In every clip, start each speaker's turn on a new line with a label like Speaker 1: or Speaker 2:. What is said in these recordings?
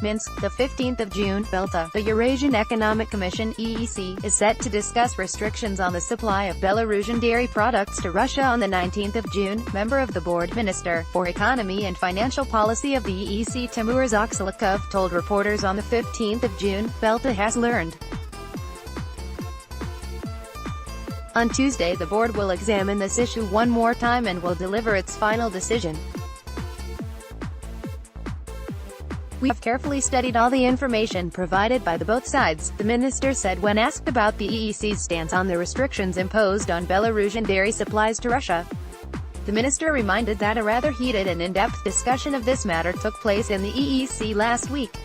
Speaker 1: Minsk, the 15th of June, BelTA, the Eurasian Economic Commission (EEC), is set to discuss restrictions on the supply of Belarusian dairy products to Russia on the 19th of June. Member of the board, Minister for Economy and Financial Policy of the EEC Timur Zhaksylykov told reporters on the 15th of June, BelTA has learned. On Tuesday the board will examine this issue one more time and will deliver its final decision. "We have carefully studied all the information provided by both sides," the minister said when asked about the EEC's stance on the restrictions imposed on Belarusian dairy supplies to Russia. The minister reminded that a rather heated and in-depth discussion of this matter took place in the EEC last week.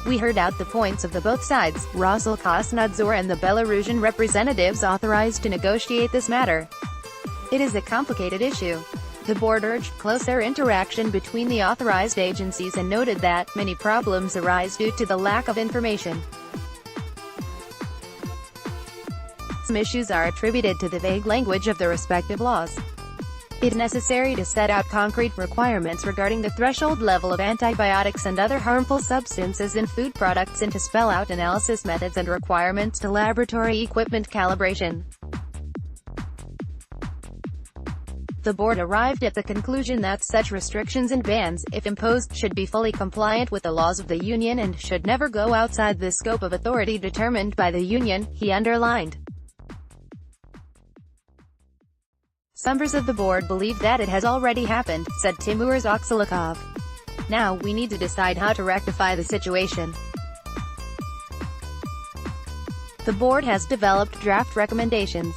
Speaker 1: "We heard out the points of both sides, Rosselkhosnadzor and the Belarusian representatives authorized to negotiate this matter. It is a complicated issue." The board urged closer interaction between the authorized agencies and noted that many problems arise due to the lack of information. Some issues are attributed to the vague language of the respective laws. It is necessary to set out concrete requirements regarding the threshold level of antibiotics and other harmful substances in food products and to spell out analysis methods and requirements to laboratory equipment calibration. The board arrived at the conclusion that such restrictions and bans, if imposed, should be fully compliant with the laws of the Union and should never go outside the scope of authority determined by the Union, he underlined. "Some members of the board believe that it has already happened," said Timur Zhaksylykov. "Now we need to decide how to rectify the situation." The board has developed draft recommendations.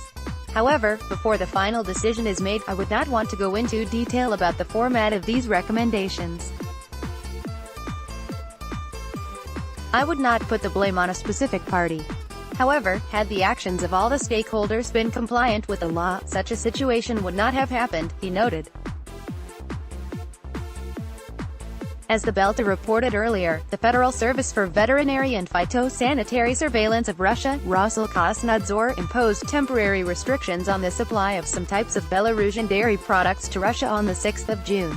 Speaker 1: However, before the final decision is made, I would not want to go into detail about the format of these recommendations. I would not put the blame on a specific party. However, had the actions of all the stakeholders been compliant with the law, such a situation would not have happened, he noted. As the BelTA reported earlier, the Federal Service for Veterinary and Phytosanitary Surveillance of Russia, Rosselkhosnadzor, imposed temporary restrictions on the supply of some types of Belarusian dairy products to Russia on the 6th of June.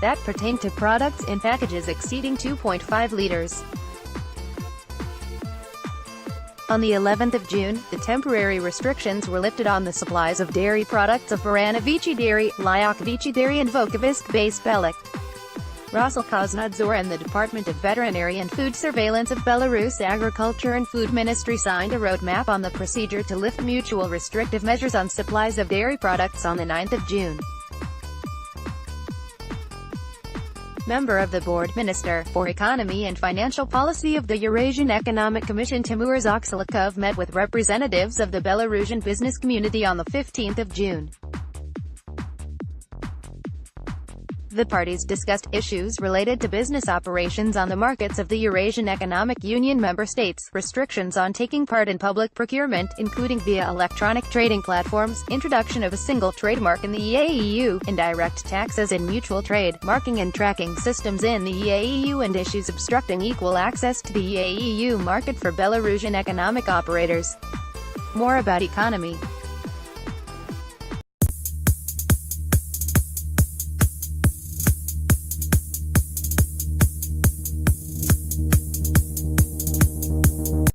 Speaker 1: That pertained to products in packages exceeding 2.5 liters. On the 11th of June, the temporary restrictions were lifted on the supplies of dairy products of Baranovichi Dairy, Lyakovichi Dairy and Volkovsk-based BelTA. Rosselkhosnadzor and the Department of Veterinary and Food Surveillance of Belarus Agriculture and Food Ministry signed a roadmap on the procedure to lift mutual restrictive measures on supplies of dairy products on the 9th of June. Member of the board, Minister for Economy and Financial Policy of the Eurasian Economic Commission Timur Zhaksylykov met with representatives of the Belarusian business community on the 15th of June. The parties discussed issues related to business operations on the markets of the Eurasian Economic Union member states, restrictions on taking part in public procurement, including via electronic trading platforms, introduction of a single trademark in the EAEU, indirect taxes in mutual trade, marking and tracking systems in the EAEU and issues obstructing equal access to the EAEU market for Belarusian economic operators. More about economy.